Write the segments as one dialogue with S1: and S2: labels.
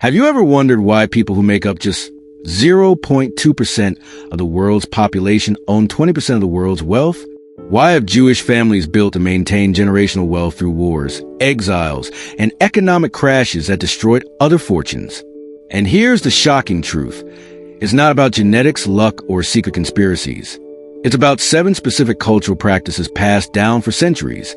S1: Have you ever wondered why people who make up just 0.2% of the world's population own 20% of the world's wealth? Why have Jewish families built and maintained generational wealth through wars, exiles, and economic crashes that destroyed other fortunes? And here's the shocking truth. It's not about genetics, luck, or secret conspiracies. It's about 7 specific cultural practices passed down for centuries.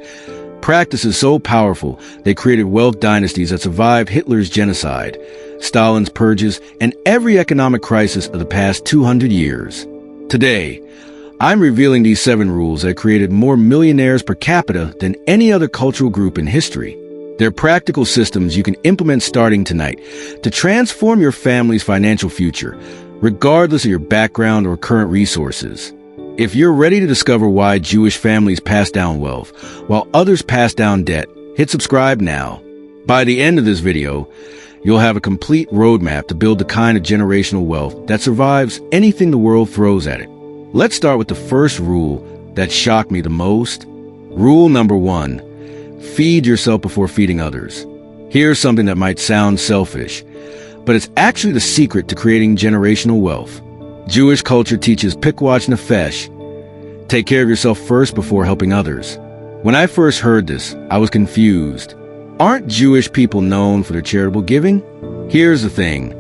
S1: Practices so powerful, they created wealth dynasties that survived Hitler's genocide, Stalin's purges, and every economic crisis of the past 200 years. Today, I'm revealing these 7 rules that created more millionaires per capita than any other cultural group in history. They're practical systems you can implement starting tonight to transform your family's financial future, regardless of your background or current resources. If you're ready to discover why Jewish families pass down wealth, while others pass down debt, hit subscribe now. By the end of this video, you'll have a complete roadmap to build the kind of generational wealth that survives anything the world throws at it. Let's start with the first rule that shocked me the most. Rule number 1, feed yourself before feeding others. Here's something that might sound selfish, but it's actually the secret to creating generational wealth. Jewish culture teaches pikwach nefesh. Take care of yourself first before helping others. When I first heard this, I was confused. Aren't Jewish people known for their charitable giving? Here's the thing.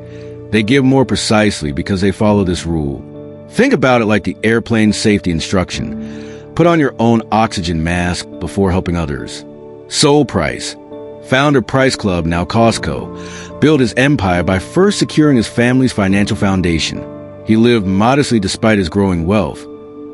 S1: They give more precisely because they follow this rule. Think about it like the airplane safety instruction. Put on your own oxygen mask before helping others. Soul Price, founder Price Club, now Costco, built his empire by first securing his family's financial foundation. He lived modestly despite his growing wealth.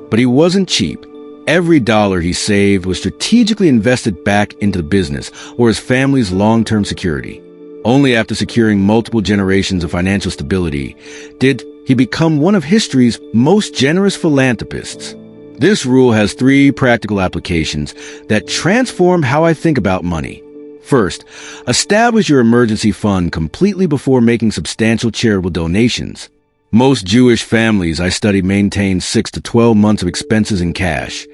S1: But he wasn't cheap. Every dollar he saved was strategically invested back into the business or his family's long-term security. Only after securing multiple generations of financial stability did he become one of history's most generous philanthropists. This rule has 3 practical applications that transform how I think about money. First, establish your emergency fund completely before making substantial charitable donations. Most Jewish families I studied maintained 6 to 12 months of expenses in cash,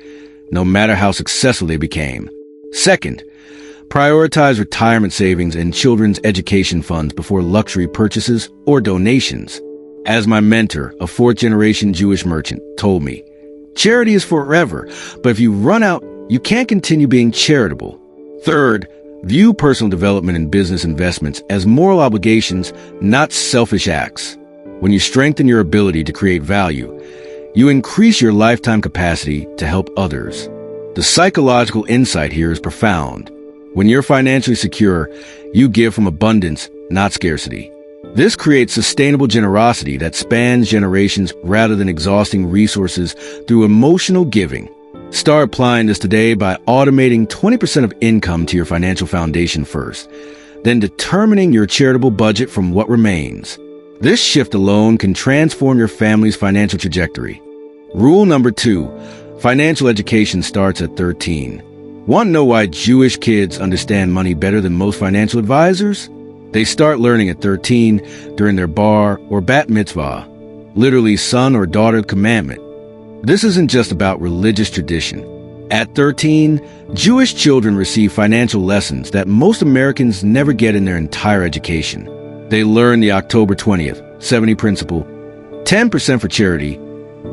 S1: no matter how successful they became. Second, prioritize retirement savings and children's education funds before luxury purchases or donations. As my mentor, a 4th-generation Jewish merchant, told me, charity is forever, but if you run out, you can't continue being charitable. Third, view personal development and business investments as moral obligations, not selfish acts. When you strengthen your ability to create value, you increase your lifetime capacity to help others. The psychological insight here is profound. When you're financially secure, you give from abundance, not scarcity. This creates sustainable generosity that spans generations rather than exhausting resources through emotional giving. Start applying this today by automating 20% of income to your financial foundation first, then determining your charitable budget from what remains. This shift alone can transform your family's financial trajectory. Rule number 2, financial education starts at 13. Want to know why Jewish kids understand money better than most financial advisors? They start learning at 13 during their bar or bat mitzvah, literally son or daughter commandment. This isn't just about religious tradition. At 13, Jewish children receive financial lessons that most Americans never get in their entire education. They learn the October 20th, 70 principle, 10% for charity,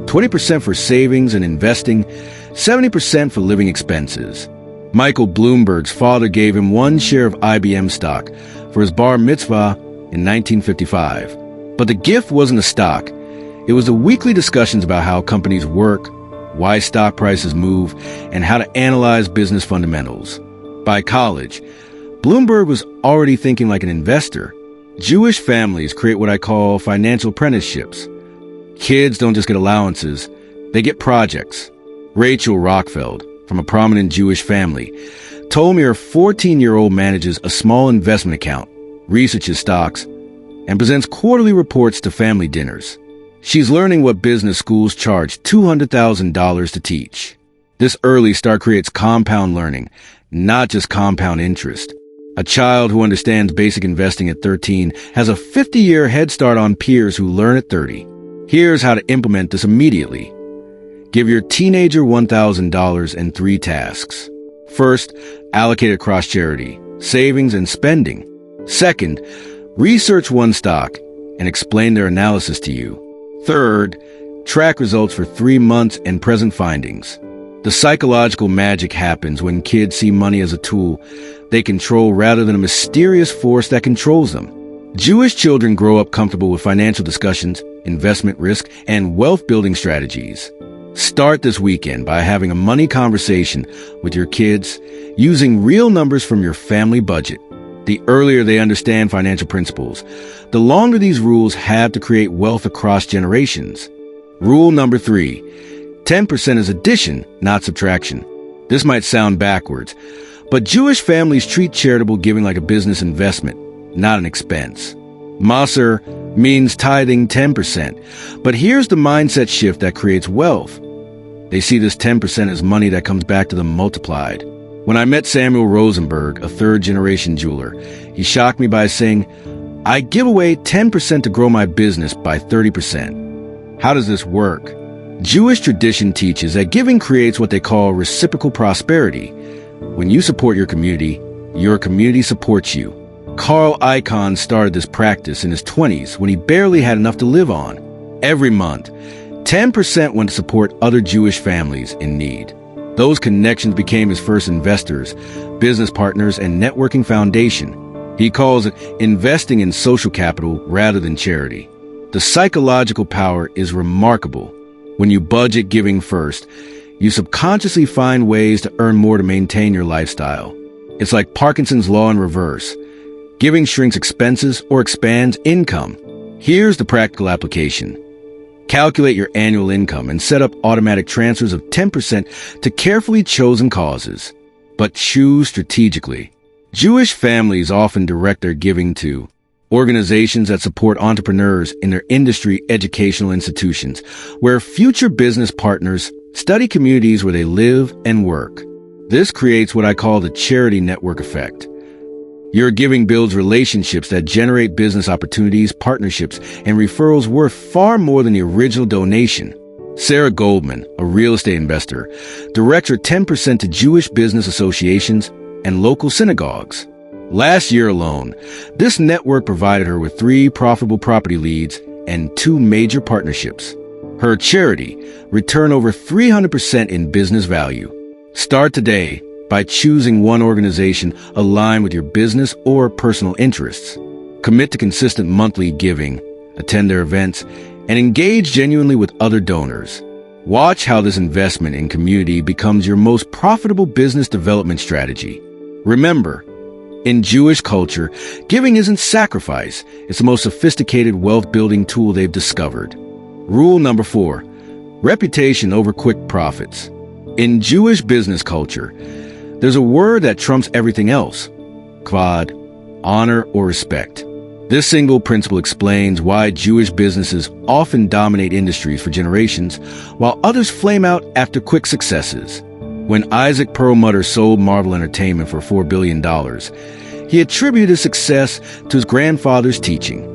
S1: 20% for savings and investing, 70% for living expenses. Michael Bloomberg's father gave him 1 share of IBM stock for his bar mitzvah in 1955. But the gift wasn't a stock. It was the weekly discussions about how companies work, why stock prices move, and how to analyze business fundamentals. By college, Bloomberg was already thinking like an investor. Jewish families create what I call financial apprenticeships. Kids don't just get allowances, they get projects. Rachel Rockfeld, from a prominent Jewish family, told me her 14-year-old manages a small investment account, researches stocks, and presents quarterly reports to family dinners. She's learning what business schools charge $200,000 to teach. This early start creates compound learning, not just compound interest. A child who understands basic investing at 13 has a 50-year head start on peers who learn at 30. Here's how to implement this immediately. Give your teenager $1,000 and 3 tasks. First, allocate across charity, savings, and spending. Second, Research one stock and explain their analysis to you. Third, track results for 3 months and present findings. The psychological magic happens when kids see money as a tool they control rather than a mysterious force that controls them. Jewish children grow up comfortable with financial discussions, investment risk, and wealth-building strategies. Start this weekend by having a money conversation with your kids using real numbers from your family budget. The earlier they understand financial principles, the longer these rules have to create wealth across generations. Rule number 3, 10% is addition, not subtraction. This might sound backwards, but Jewish families treat charitable giving like a business investment, not an expense. Maser means tithing 10%, but here's the mindset shift that creates wealth. They see this 10% as money that comes back to them multiplied. When I met Samuel Rosenberg, a third-generation jeweler, he shocked me by saying, "I give away 10% to grow my business by 30%. How does this work? Jewish tradition teaches that giving creates what they call reciprocal prosperity. When you support your community supports you. Carl Icahn started this practice in his 20s when he barely had enough to live on. Every month, 10% went to support other Jewish families in need. Those connections became his first investors, business partners, and networking foundation. He calls it investing in social capital rather than charity. The psychological power is remarkable. When you budget giving first, you subconsciously find ways to earn more to maintain your lifestyle. It's like Parkinson's law in reverse. Giving shrinks expenses or expands income. Here's the practical application. Calculate your annual income and set up automatic transfers of 10% to carefully chosen causes. But choose strategically. Jewish families often direct their giving to organizations that support entrepreneurs in their industry educational institutions, where future business partners study communities where they live and work. This creates what I call the charity network effect. Your giving builds relationships that generate business opportunities, partnerships, and referrals worth far more than the original donation. Sarah Goldman, a real estate investor, directs her 10% to Jewish business associations and local synagogues. Last year alone, this network provided her with 3 profitable property leads and 2 major partnerships. Her charity returned over 300% in business value. Start today by choosing one organization aligned with your business or personal interests. Commit to consistent monthly giving, attend their events, and engage genuinely with other donors. Watch how this investment in community becomes your most profitable business development strategy. Remember, in Jewish culture, giving isn't sacrifice. It's the most sophisticated wealth-building tool they've discovered. Rule number 4, reputation over quick profits. In Jewish business culture, there's a word that trumps everything else: kvod, honor or respect. This single principle explains why Jewish businesses often dominate industries for generations, while others flame out after quick successes. When Isaac Perlmutter sold Marvel Entertainment for $4 billion, he attributed his success to his grandfather's teaching.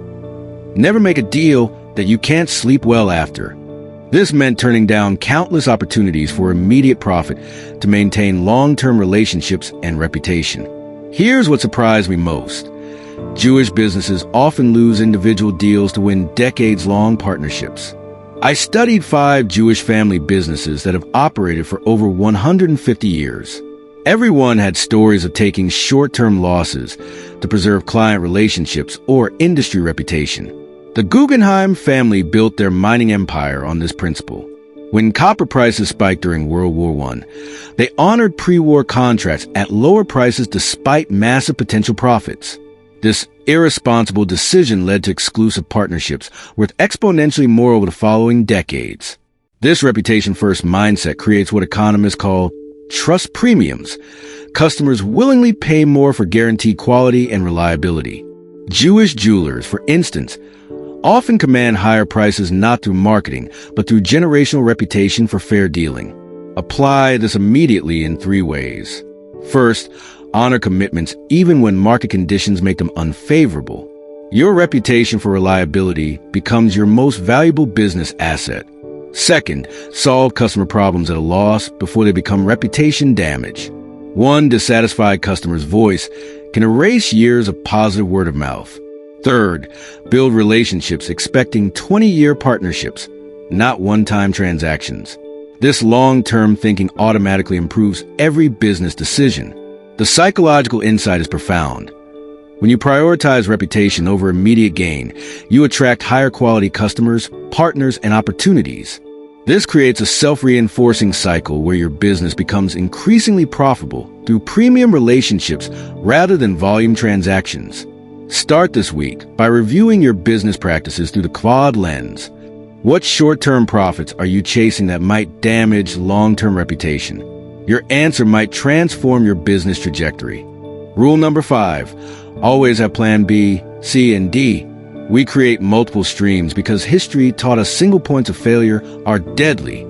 S1: Never make a deal that you can't sleep well after. This meant turning down countless opportunities for immediate profit to maintain long-term relationships and reputation. Here's what surprised me most. Jewish businesses often lose individual deals to win decades-long partnerships. I studied 5 Jewish family businesses that have operated for over 150 years. Everyone had stories of taking short-term losses to preserve client relationships or industry reputation. The Guggenheim family built their mining empire on this principle. When copper prices spiked during World War I, they honored pre-war contracts at lower prices despite massive potential profits. This irresponsible decision led to exclusive partnerships worth exponentially more over the following decades. This reputation-first mindset creates what economists call trust premiums. Customers willingly pay more for guaranteed quality and reliability. Jewish jewelers, for instance, often command higher prices not through marketing, but through generational reputation for fair dealing. Apply this immediately in 3 ways. First, honor commitments even when market conditions make them unfavorable. Your reputation for reliability becomes your most valuable business asset. Second, solve customer problems at a loss before they become reputation damage. One dissatisfied customer's voice can erase years of positive word of mouth. Third, build relationships expecting 20-year partnerships, not one-time transactions. This long-term thinking automatically improves every business decision. The psychological insight is profound. When you prioritize reputation over immediate gain, you attract higher quality customers, partners, and opportunities. This creates a self-reinforcing cycle where your business becomes increasingly profitable through premium relationships rather than volume transactions. Start this week by reviewing your business practices through the Quad lens. What short-term profits are you chasing that might damage long-term reputation? Your answer might transform your business trajectory. Rule number 5, always have plan B, C, and D. We create multiple streams because history taught us single points of failure are deadly.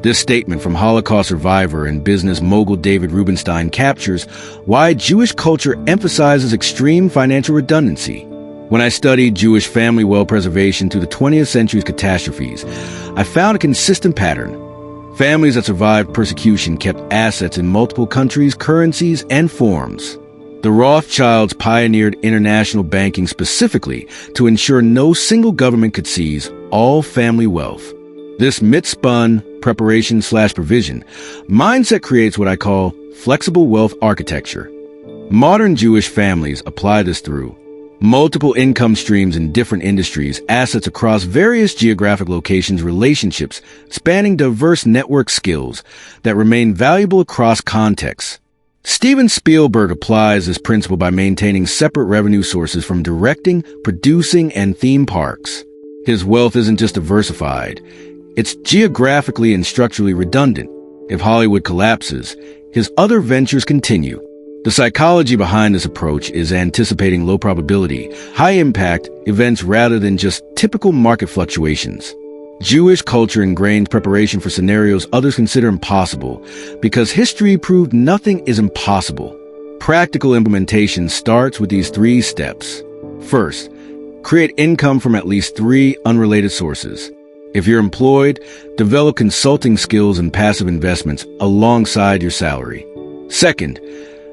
S1: This statement from Holocaust survivor and business mogul David Rubenstein captures why Jewish culture emphasizes extreme financial redundancy. When I studied Jewish family wealth preservation through the 20th century's catastrophes, I found a consistent pattern. Families that survived persecution kept assets in multiple countries, currencies, and forms. The Rothschilds pioneered international banking specifically to ensure no single government could seize all family wealth. This myth-spun preparation/provision mindset creates what I call flexible wealth architecture. Modern Jewish families apply this through multiple income streams in different industries, assets across various geographic locations, relationships spanning diverse network skills that remain valuable across contexts. Steven Spielberg applies this principle by maintaining separate revenue sources from directing, producing, and theme parks. His wealth isn't just diversified, it's geographically and structurally redundant. If Hollywood collapses, his other ventures continue. The psychology behind this approach is anticipating low probability, high impact events rather than just typical market fluctuations. Jewish culture ingrains preparation for scenarios others consider impossible because history proved nothing is impossible. Practical implementation starts with these 3 steps. First, create income from at least 3 unrelated sources. If you're employed, develop consulting skills and passive investments alongside your salary. Second,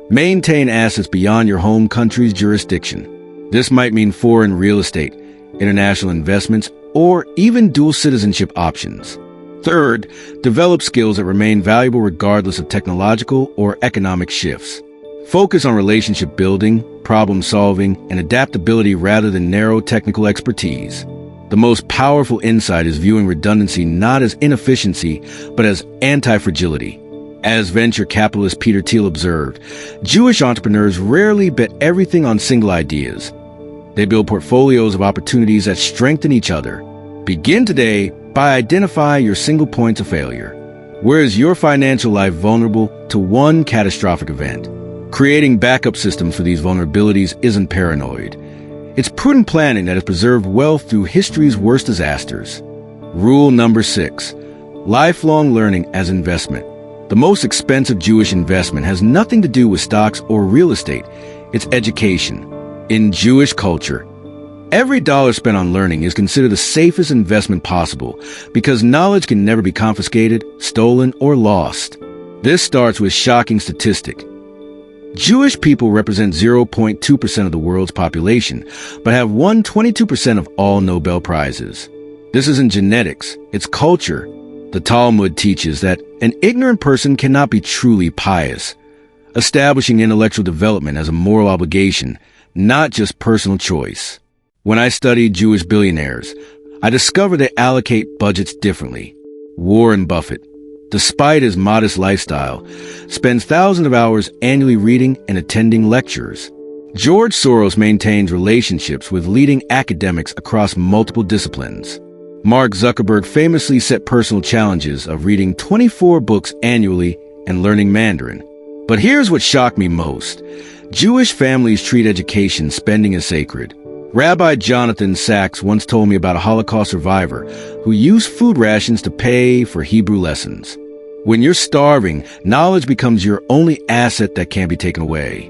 S1: maintain assets beyond your home country's jurisdiction. This might mean foreign real estate, international investments, or even dual citizenship options. Third, develop skills that remain valuable regardless of technological or economic shifts. Focus on relationship building, problem solving, and adaptability rather than narrow technical expertise. The most powerful insight is viewing redundancy not as inefficiency, but as anti-fragility. As venture capitalist Peter Thiel observed, Jewish entrepreneurs rarely bet everything on single ideas. They build portfolios of opportunities that strengthen each other. Begin today by identifying your single points of failure. Where is your financial life vulnerable to one catastrophic event? Creating backup systems for these vulnerabilities isn't paranoid. It's prudent planning that has preserved wealth through history's worst disasters. Rule number 6, lifelong learning as investment. The most expensive Jewish investment has nothing to do with stocks or real estate. It's education. In Jewish culture, every dollar spent on learning is considered the safest investment possible because knowledge can never be confiscated, stolen, or lost. This starts with a shocking statistic. Jewish people represent 0.2% of the world's population, but have won 22% of all Nobel Prizes. This isn't genetics, it's culture. The Talmud teaches that an ignorant person cannot be truly pious, establishing intellectual development as a moral obligation, not just personal choice. When I studied Jewish billionaires, I discovered they allocate budgets differently. Warren Buffett, despite his modest lifestyle, spends thousands of hours annually reading and attending lectures. George Soros maintains relationships with leading academics across multiple disciplines. Mark Zuckerberg famously set personal challenges of reading 24 books annually and learning Mandarin. But here's what shocked me most. Jewish families treat education spending as sacred. Rabbi Jonathan Sachs once told me about a Holocaust survivor who used food rations to pay for Hebrew lessons. When you're starving, knowledge becomes your only asset that can't be taken away.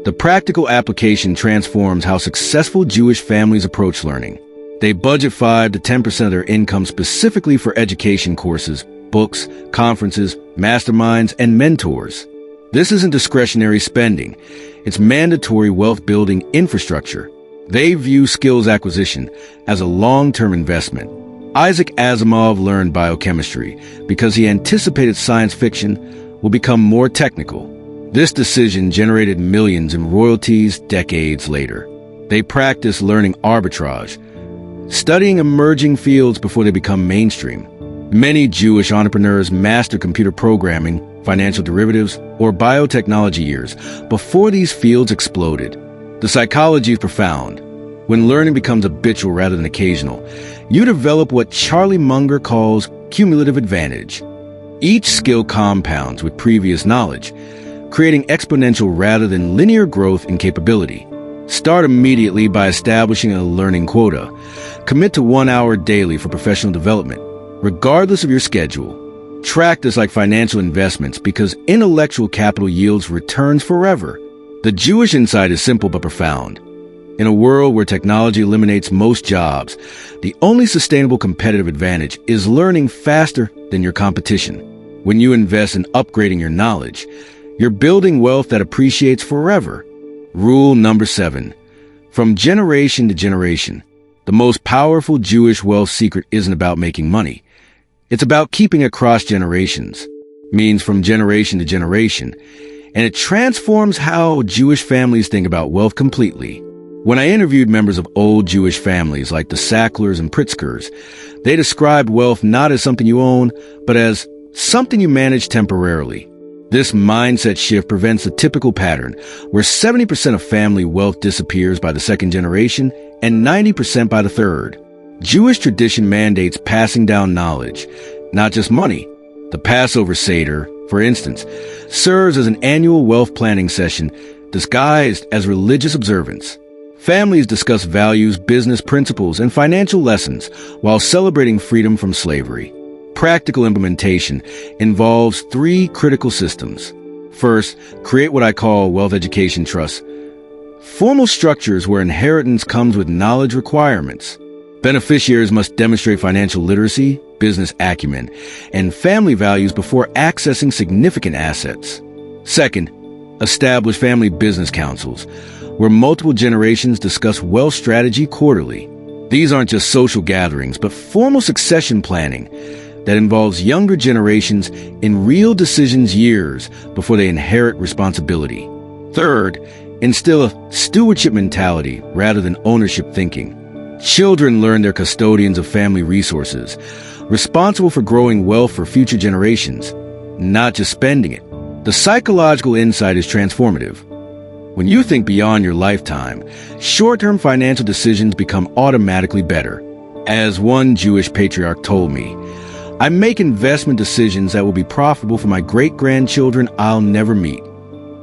S1: The practical application transforms how successful Jewish families approach learning. They budget 5 to 10% of their income specifically for education courses, books, conferences, masterminds, and mentors. This isn't discretionary spending. It's mandatory wealth-building infrastructure. They view skills acquisition as a long-term investment. Isaac Asimov learned biochemistry because he anticipated science fiction will become more technical. This decision generated millions in royalties decades later. They practice learning arbitrage, studying emerging fields before they become mainstream. Many Jewish entrepreneurs master computer programming, financial derivatives, or biotechnology years before these fields exploded. The psychology is profound. When learning becomes habitual rather than occasional, you develop what Charlie Munger calls cumulative advantage. Each skill compounds with previous knowledge, creating exponential rather than linear growth in capability. Start immediately by establishing a learning quota. Commit to 1 hour daily for professional development, regardless of your schedule. Track this like financial investments because intellectual capital yields returns forever. The Jewish insight is simple but profound. In a world where technology eliminates most jobs, the only sustainable competitive advantage is learning faster than your competition. When you invest in upgrading your knowledge, you're building wealth that appreciates forever. Rule number 7. From generation to generation, the most powerful Jewish wealth secret isn't about making money. It's about keeping it across generations. Means from generation to generation. And it transforms how Jewish families think about wealth completely. When I interviewed members of old Jewish families like the Sacklers and Pritzkers, they described wealth not as something you own, but as something you manage temporarily. This mindset shift prevents a typical pattern where 70% of family wealth disappears by the second generation and 90% by the third. Jewish tradition mandates passing down knowledge, not just money. The Passover Seder, for instance, serves as an annual wealth planning session disguised as religious observance. Families discuss values, business principles, and financial lessons while celebrating freedom from slavery. Practical implementation involves 3 critical systems. First, create what I call wealth education trusts. Formal structures where inheritance comes with knowledge requirements. Beneficiaries must demonstrate financial literacy, business acumen, and family values before accessing significant assets. Second, establish family business councils, where multiple generations discuss wealth strategy quarterly. These aren't just social gatherings, but formal succession planning that involves younger generations in real decisions years before they inherit responsibility. Third, instill a stewardship mentality rather than ownership thinking. Children learn they're custodians of family resources, responsible for growing wealth for future generations, not just spending it. The psychological insight is transformative. When you think beyond your lifetime, short-term financial decisions become automatically better. As one Jewish patriarch told me, I make investment decisions that will be profitable for my great-grandchildren I'll never meet.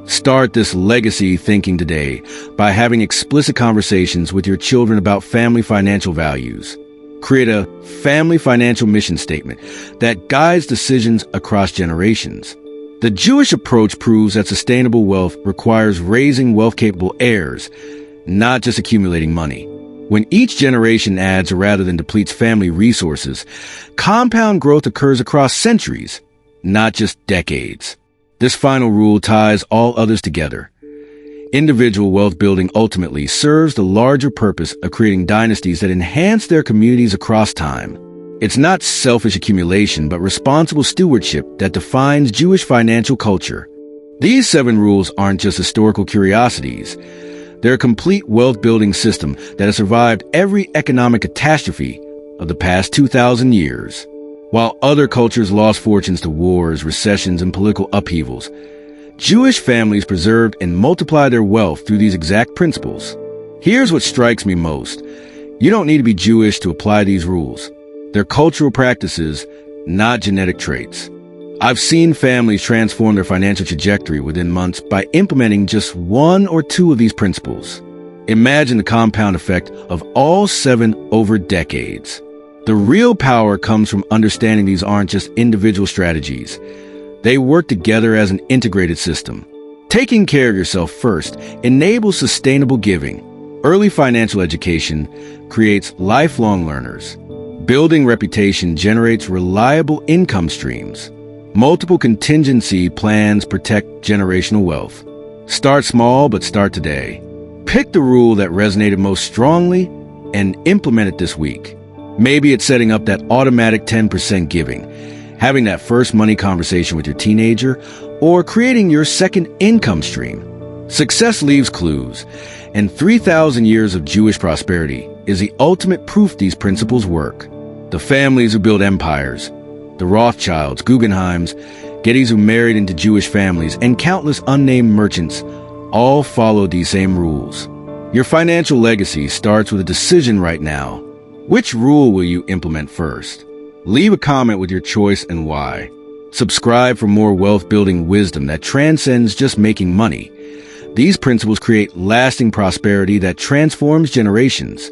S1: Start this legacy thinking today by having explicit conversations with your children about family financial values. Create a family financial mission statement that guides decisions across generations. The Jewish approach proves that sustainable wealth requires raising wealth-capable heirs, not just accumulating money. When each generation adds rather than depletes family resources, compound growth occurs across centuries, not just decades. This final rule ties all others together. Individual wealth building ultimately serves the larger purpose of creating dynasties that enhance their communities across time. It's not selfish accumulation, but responsible stewardship that defines Jewish financial culture. These 7 rules aren't just historical curiosities. They're a complete wealth-building system that has survived every economic catastrophe of the past 2,000 years. While other cultures lost fortunes to wars, recessions, and political upheavals, Jewish families preserved and multiplied their wealth through these exact principles. Here's what strikes me most. You don't need to be Jewish to apply these rules. They're cultural practices, not genetic traits. I've seen families transform their financial trajectory within months by implementing just 1 or 2 of these principles. Imagine the compound effect of all 7 over decades. The real power comes from understanding these aren't just individual strategies. They work together as an integrated system. Taking care of yourself first enables sustainable giving. Early financial education creates lifelong learners. Building reputation generates reliable income streams. Multiple contingency plans protect generational wealth. Start small, but start today. Pick the rule that resonated most strongly and implement it this week. Maybe it's setting up that automatic 10% giving, having that first money conversation with your teenager, or creating your second income stream. Success leaves clues, and 3,000 years of Jewish prosperity is the ultimate proof these principles work. The families who built empires, the Rothschilds, Guggenheims, Gettys who married into Jewish families, and countless unnamed merchants all followed these same rules. Your financial legacy starts with a decision right now. Which rule will you implement first? Leave a comment with your choice and why. Subscribe for more wealth-building wisdom that transcends just making money. These principles create lasting prosperity that transforms generations.